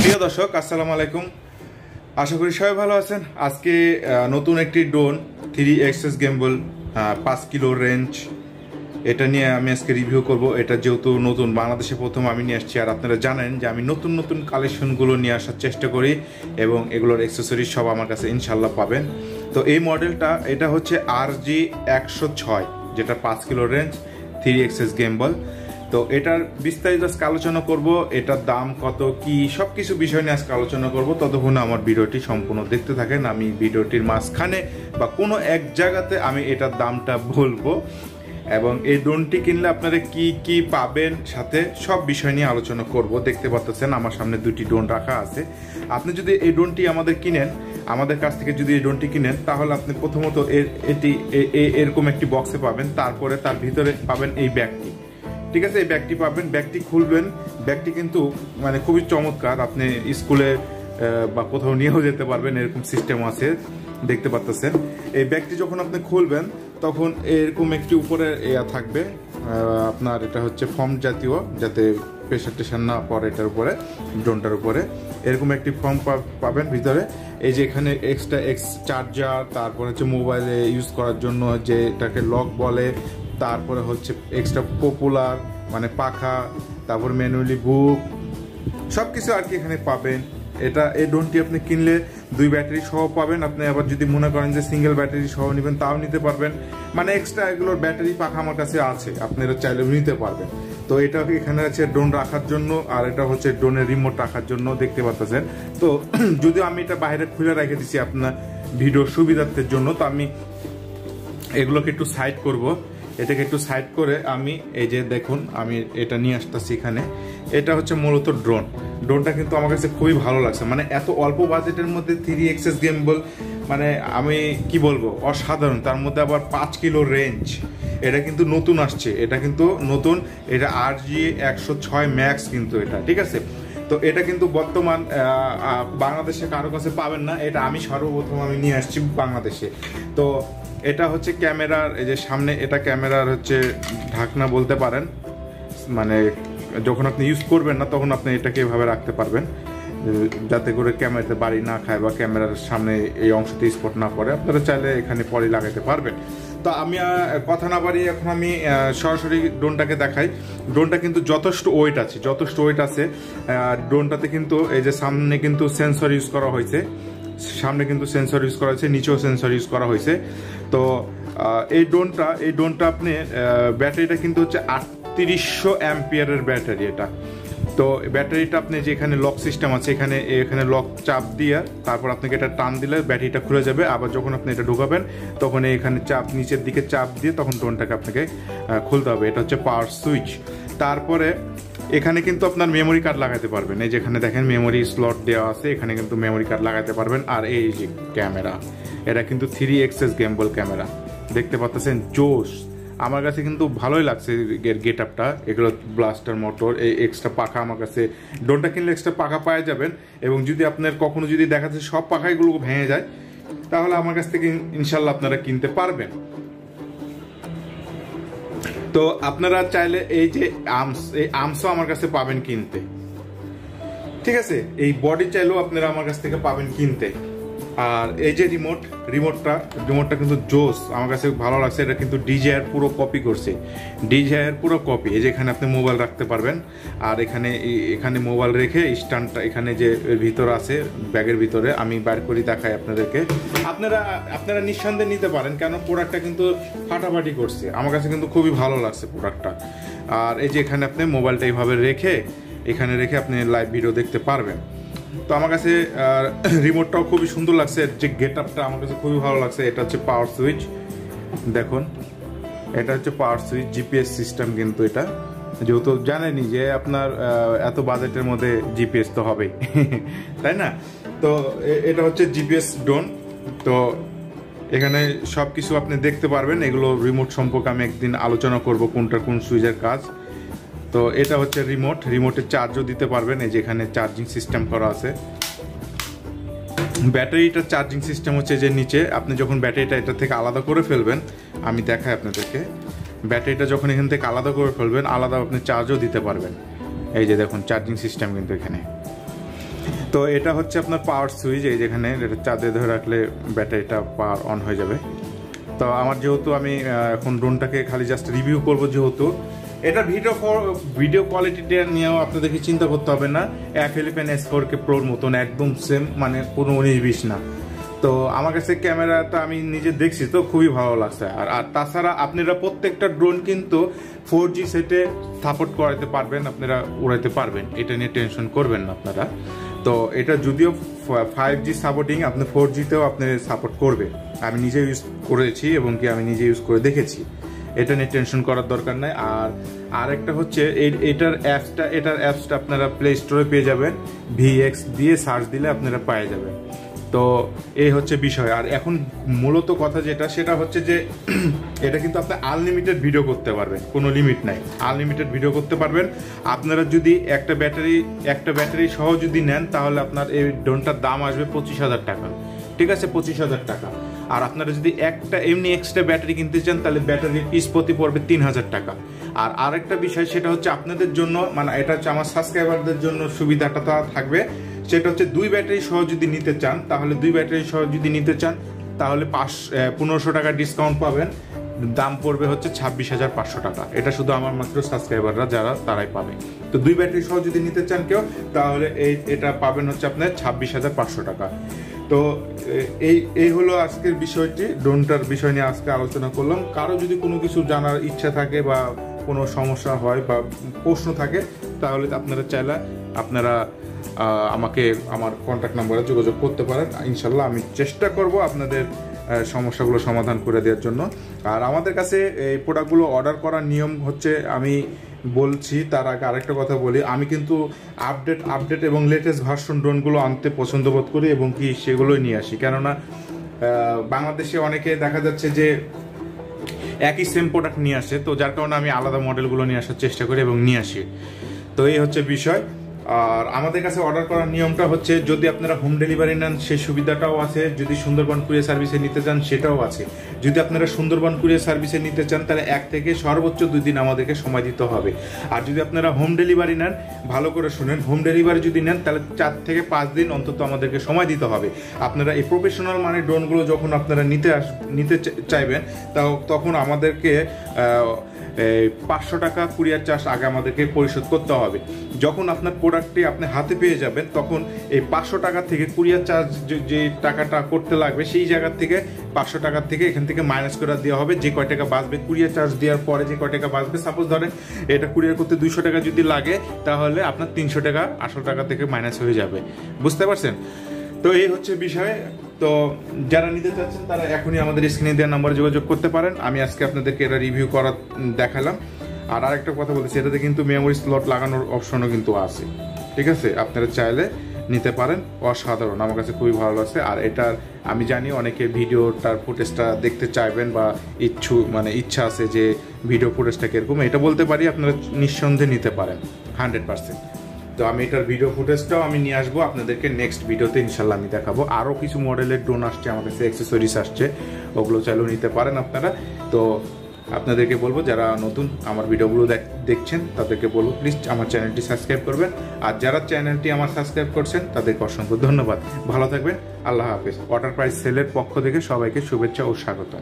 প্রিয় দর্শক আসসালামু আলাইকুম, আশা করি সবাই ভালো আছেন। আজকে নতুন একটি drone 3xs gimbal 5 kilo range, এটা নিয়ে আমি আজকে রিভিউ করব। এটা যেহেতু নতুন, বাংলাদেশে প্রথম আমি নিয়ে আসছি, আর আপনারা জানেন যে আমি নতুন নতুন কালেকশনগুলো নিয়ে আসার চেষ্টা করি এবং এগুলোর অ্যাক্সেসরিজ সব আমার কাছে ইনশাল্লাহ পাবেন। তো এই মডেলটা এটা হচ্ছে RG-106, যেটা 5 কিলো রেঞ্জ 3xs গেম্বল। তো এটার বিস্তারিত আজকে আলোচনা করব, এটার দাম কত কি সব কিছু বিষয় নিয়ে আজকে আলোচনা করব। ততক্ষণ আমার ভিডিওটি সম্পূর্ণ দেখতে থাকেন। আমি ভিডিওটির মাঝখানে বা কোনো এক জায়গাতে আমি এটার দামটা বলবো এবং এই ড্রোনটি কিনলে আপনারা কি কি পাবেন সাথে সব বিষয় নিয়ে আলোচনা করব। দেখতে পাচ্ছেন আমার সামনে দুটি ড্রোন রাখা আছে। আপনি যদি এই ড্রোনটি আমাদের কাছ থেকে যদি এই ড্রোনটি কিনেন, তাহলে আপনি প্রথমত এরকম একটি বক্সে পাবেন, তারপরে তার ভিতরে পাবেন এই ব্যাগটি। ঠিক আছে, এই ব্যাগটি পাবেন, ব্যাগটি খুলবেন। ব্যাগটি কিন্তু মানে খুবই চমৎকার, আপনি স্কুলে বা কোথাও নিয়েও যেতে পারবেন, এরকম সিস্টেম আছে, দেখতে পাচ্ছেন। এই ব্যাগটি যখন আপনি খুলবেন তখন এরকম একটি উপরে থাকবে আপনার, এটা হচ্ছে ফর্ম জাতীয়, যাতে প্রেশার টেশার না পড়ে এটার উপরে, ড্রোনটার উপরে এরকম একটি ফর্ম পাবেন ভিতরে। এই যে এখানে এক্সট্রা চার্জার, তারপর হচ্ছে মোবাইলে ইউজ করার জন্য যে এটাকে লক বলে, তারপরে হচ্ছে এক্সট্রা পপুলার মানে পাখা, তারপর ম্যানুয়ালি বুক, সব কিছু আর কি এখানে পাবেন। এই ড্রোনটি আপনি কিনলে 2 ব্যাটারি সহ পাবেন। আপনি আবার যদি মনে করেন যে সিঙ্গেল ব্যাটারি সহ নেবেন, তাও নিতে পারবেন। মানে এক্সট্রা এগুলোর ব্যাটারি পাখা আমার কাছে আছে, আপনারা চাইলেও নিতে পারবেন। তো এটা এখানে আছে ড্রোন রাখার জন্য, আর এটা হচ্ছে ড্রোনের রিমোট রাখার জন্য, দেখতে পাচ্ছেন। তো যদিও আমি এটা বাইরে খুলে রেখে দিচ্ছি আপনার ভিডিও সুবিধার্থের জন্য, তো আমি এগুলোকে একটু সাইড করব। এটাকে একটু সাইড করে আমি এই যে দেখুন, আমি এটা নিয়ে আসতেছি এখানে। এটা হচ্ছে মূলত ড্রোনটা কিন্তু আমার কাছে খুবই ভালো লাগছে। মানে এত অল্প বাজেটের মধ্যে 3xs গেম্বল, মানে আমি কি বলবো, অসাধারণ। তার মধ্যে আবার 5 কিলো রেঞ্জ, এটা কিন্তু নতুন আসছে, এটা কিন্তু নতুন, এটা RG-106 ম্যাক্স কিন্তু এটা, ঠিক আছে। তো এটা কিন্তু বর্তমান বাংলাদেশে কারো কাছে পাবেন না, এটা আমি সর্বপ্রথম আমি নিয়ে আসছি বাংলাদেশে। তো এটা হচ্ছে ক্যামেরার, এই যে সামনে এটা ক্যামেরার হচ্ছে ঢাকনা বলতে পারেন, মানে যখন আপনি ইউজ করবেন না তখন আপনি এটাকে এভাবে রাখতে পারবেন, যাতে করে ক্যামেরাতে বাড়ি না খায় বা ক্যামেরার সামনে এই অংশতে স্পট না পড়ে। আপনারা চাইলে এখানে পরে লাগাতে পারবেন। তো আমি কথা না বাড়িয়ে এখন আমি সরাসরি ড্রোনটাকে দেখাই। ড্রোনটা কিন্তু যথেষ্ট ওয়েট আছে। ড্রোনটাতে কিন্তু এই যে সামনে কিন্তু সেন্সর ইউজ করা হয়েছে, নিচেও সেন্সর ইউজ করা হয়েছে। তো এই ড্রোনটা আপনি ব্যাটারিটা কিন্তু হচ্ছে 3800 অ্যাম্পিয়ারের ব্যাটারি এটা। তো ব্যাটারিটা আপনি যে এখানে লক সিস্টেম আছে, এখানে লক চাপ দিয়ে তারপর আপনাকে এটা টান দিলে ব্যাটারিটা খুলে যাবে। আবার যখন আপনি এটা ঢোকাবেন তখন এখানে নিচের দিকে চাপ দিয়ে তখন ড্রোনটাকে আপনাকে খুলতে হবে। এটা হচ্ছে পাওয়ার সুইচ। তারপরে এখানে কিন্তু আপনার মেমোরি কার্ড লাগাতে পারবেন, এই যেখানে দেখেন মেমোরি স্লট দেওয়া আছে, এখানে কিন্তু মেমোরি কার্ড লাগাতে পারবেন। আর এই যে ক্যামেরা, এটা কিন্তু 3xs গেম্বল ক্যামেরা, দেখতে পাচ্ছেন, জোস। আমার কাছে কিন্তু ভালোই লাগছে গেট আপটা। এগুলো ব্লাস্টার মোটর, এই এক্সট্রা পাখা, আমার কাছে ড্রোনটা কিনলে এক্সট্রা পাখা পাওয়া যাবেন। এবং যদি আপনার কখনো যদি দেখা যাচ্ছে সব পাখাগুলো ভেঙে যায়, তাহলে আমার কাছ থেকে ইনশাল্লাহ আপনারা কিনতে পারবেন। তো আপনারা চাইলে এই যে আর্মসও আমার কাছে পাবেন কিনতে, ঠিক আছে। এই বডি চাইলেও আপনারা আমার কাছ থেকে পাবেন কিনতে। আর এই যে রিমোটটা কিন্তু জোস, আমার কাছে ভালো লাগছে। এটা কিন্তু DJI পুরো কপি করছে, এই যে এখানে আপনি মোবাইল রাখতে পারবেন। আর এখানে মোবাইল রেখে স্ট্যান্ডটা এখানে যে ভিতরে আছে, ব্যাগের ভিতরে আমি বাইর করে দেখাই আপনাদেরকে। আপনারা নিঃসন্দেহে নিতে পারেন, কেন প্রোডাক্টটা কিন্তু ফাটাফাটি করছে, আমার কাছে কিন্তু খুবই ভালো লাগছে প্রোডাক্টটা। আর এই যে এখানে আপনি মোবাইলটা এইভাবে রেখে আপনি লাইভ ভিডিও দেখতে পারবেন। তো আমার কাছে রিমোটটাও খুবই সুন্দর লাগছে, যে গেট আপটা আমার কাছে খুবই ভালো লাগছে। এটা হচ্ছে পাওয়ার সুইচ, দেখুন, এটা হচ্ছে পাওয়ার সুইচ, জিপিএস সিস্টেম কিন্তু এটা, যেহেতু জানেনি যে আপনার এত বাজেটের মধ্যে জিপিএস তো হবেই তাই না। তো এটা হচ্ছে জিপিএস ড্রোন। তো এখানে সব কিছু আপনি দেখতে পারবেন। এগুলো রিমোট সম্পর্কে আমি একদিন আলোচনা করব, কোনটা কোন সুইচের কাজ। তো এটা হচ্ছে রিমোটের চার্জও দিতে পারবেন, এই যে এখানে চার্জিং সিস্টেম করা আছে। ব্যাটারিটার চার্জিং সিস্টেম হচ্ছে যে নিচে, আপনি যখন ব্যাটারিটা এটা থেকে আলাদা করে ফেলবেন, আমি দেখাই আপনাদেরকে, ব্যাটারিটা যখন এখান থেকে আলাদা করে ফেলবেন, আলাদা আপনি চার্জও দিতে পারবেন। এই যে দেখুন চার্জিং সিস্টেম কিন্তু এখানে। তো এটা হচ্ছে আপনার পাওয়ার সুইচ, এই যেখানে এটা চাঁদে ধরে রাখলে ব্যাটারিটা পাওয়ার অন হয়ে যাবে। তো আমার যেহেতু আমি এখন ড্রোনটাকে খালি জাস্ট রিভিউ করব, যেহেতু এটা ভিডিও কোয়ালিটিটা নিয়েও আপনাদেরকে চিন্তা করতে হবে না, F11 S4K Proর মতন একদম সেম, মানে কোনো 19-20 না। তো আমার কাছে ক্যামেরাটা আমি নিজে দেখছি, তো খুবই ভালো লাগছে। আর তাছাড়া আপনারা প্রত্যেকটা ড্রোন কিন্তু 4G সেটে সাপোর্ট করাতে পারবেন, আপনারা উড়াইতে পারবেন, এটা নিয়ে টেনশন করবেন না আপনারা। তো এটা যদিও 5G সাপোর্টিং, আপনি 4Gতেও আপনি সাপোর্ট করবে, আমি নিজে ইউজ করেছি এবং কি আমি নিজে ইউজ করে দেখেছি, এটা নিয়ে টেনশন করার দরকার নাই। আর একটা হচ্ছে এটার অ্যাপসটা আপনারা প্লে স্টোরে পেয়ে যাবেন, VX দিয়ে সার্চ দিলে আপনারা পেয়ে যাবেন। তো এই হচ্ছে বিষয়। আর এখন মূলত কথা সেটা হচ্ছে যে এটা কিন্তু আপনি আনলিমিটেড ভিডিও করতে পারবেন, কোনো লিমিট নাই, আনলিমিটেড ভিডিও করতে পারবেন। আপনারা যদি একটা ব্যাটারি সহ যদি নেন, তাহলে আপনার এই ড্রোনটার দাম আসবে 25,000 টাকা, ঠিক আছে, 25,000 টাকা। আর আপনারা যদি একটা এমনি এক্সট্রা ব্যাটারি কিনতে চান, তাহলে ব্যাটারির পিস প্রতি পড়বে 3,000 টাকা। আর আরেকটা বিষয় সেটা হচ্ছে আপনাদের জন্য, মানে এটা হচ্ছে আমার সাবস্ক্রাইবারদের জন্য সুবিধাটা থাকবে, সেটা হচ্ছে 2 ব্যাটারি সহ যদি নিতে চান, তাহলে 1500 টাকা ডিসকাউন্ট পাবেন, দাম পড়বে হচ্ছে 26,500 টাকা। এটা শুধু আমার মাত্র সাবস্ক্রাইবাররা যারা তারাই পাবে। তো 2 ব্যাটারি সহ যদি নিতে চান কেউ, তাহলে এটা পাবেন হচ্ছে আপনার 26,500 টাকা। তো এই হলো আজকের বিষয়টি, ড্রোনটার বিষয় নিয়ে আজকে আলোচনা করলাম। কারো যদি কোনো কিছু জানার ইচ্ছা থাকে বা কোনো সমস্যা হয় বা প্রশ্ন থাকে, তাহলে আপনারা চাইলে আমাকে আমার কন্ট্যাক্ট নাম্বারে যোগাযোগ করতে পারেন। ইনশাল্লাহ আমি চেষ্টা করব আপনাদের সমস্যাগুলো সমাধান করে দেওয়ার জন্য। আর আমাদের কাছে এই প্রোডাক্টগুলো অর্ডার করার নিয়ম হচ্ছে, আমি বলছি তার আগে আরেকটা কথা বলি, আমি কিন্তু আপডেট এবং লেটেস্ট ভার্সন ড্রোনগুলো আনতে পছন্দ বোধ করি এবং কি সেগুলোই নিয়ে আসি। কেননা বাংলাদেশে অনেকে দেখা যাচ্ছে যে একই সেম প্রোডাক্ট নিয়ে আসে, তো যার কারণে আমি আলাদা মডেলগুলো নিয়ে আসার চেষ্টা করি এবং নিয়ে আসি। তো এই হচ্ছে বিষয়। আর আমাদের কাছে অর্ডার করার নিয়মটা হচ্ছে, যদি আপনারা হোম ডেলিভারি নেন সেই সুবিধাটাও আছে, যদি সুন্দরবন কুরিয়ার সার্ভিসে নিতে চান সেটাও আছে। যদি আপনারা সুন্দরবন কুরিয়ার সার্ভিসে নিতে চান, তাহলে 1 থেকে সর্বোচ্চ 2 দিন আমাদেরকে সময় দিতে হবে। আর যদি আপনারা হোম ডেলিভারি নেন, ভালো করে শুনেন, হোম ডেলিভারি যদি নেন তাহলে 4 থেকে 5 দিন অন্তত আমাদেরকে সময় দিতে হবে। আপনারা এই প্রফেশনাল মানে ড্রোনগুলো যখন আপনারা নিতে চাইবেন, তখন আমাদেরকে 500 টাকা কুরিয়ার চার্জ আগে আমাদেরকে পরিশোধ করতে হবে। যখন আপনার প্রোডাক্টটি আপনি হাতে পেয়ে যাবেন, তখন এই 500 টাকা থেকে কুরিয়ার চার্জ যে টাকাটা করতে লাগবে, সেই জায়গার থেকে 500 টাকার থেকে এখান থেকে মাইনাস করে দেওয়া হবে। যে কয় টাকা বাঁচবে কুরিয়ার চার্জ দেওয়ার পরে, যে কয় টাকা বাঁচবে, সাপোজ ধরেন এটা কুরিয়ার করতে 200 টাকা যদি লাগে, তাহলে আপনার 300 টাকা আসল টাকা থেকে মাইনাস হয়ে যাবে। বুঝতে পারছেন? তো এই হচ্ছে বিষয়। তো যারা নিতে চাচ্ছেন তারা এখনই আমাদের স্ক্রিনে দেওয়া নাম্বারে যোগাযোগ করতে পারেন। আমি আজকে আপনাদেরকে এটা রিভিউ করা দেখালাম। আর আরেকটা কথা বলতেছি, এটাতে কিন্তু মেমোরি স্লট লাগানোর অপশনও কিন্তু আছে, ঠিক আছে, আপনারা চাইলে নিতে পারেন। অসাধারণ, আমার কাছে খুবই ভালো লাগছে। আর এটার আমি জানি অনেকে ভিডিওটার ফুটেজটা দেখতে চাইবেন বা ইচ্ছা আছে যে ভিডিও ফুটেজটা কিরকম, এটা বলতে পারি আপনারা নিঃসন্দেহে নিতে পারেন 100%। তো আমি এটার ভিডিও ফুটেজটাও আমি নিয়ে আসবো আপনাদেরকে নেক্সট ভিডিওতে, ইনশাল্লাহ আমি দেখাবো। আরও কিছু মডেলের ড্রোন আসছে, আমার কাছে অ্যাক্সেসরিজ আসছে, ওগুলো চাইলেও নিতে পারেন আপনারা। তো আপনাদেরকে বলবো, যারা নতুন আমার ভিডিওগুলো দেখছেন তাদেরকে বলবো প্লিজ আমার চ্যানেলটি সাবস্ক্রাইব করবেন। আর যারা চ্যানেলটি আমার সাবস্ক্রাইব করছেন তাদেরকে অসংখ্য ধন্যবাদ। ভালো থাকবেন, আল্লাহ হাফেজ। ওয়াটার প্রাইস সেলের পক্ষ থেকে সবাইকে শুভেচ্ছা ও স্বাগত।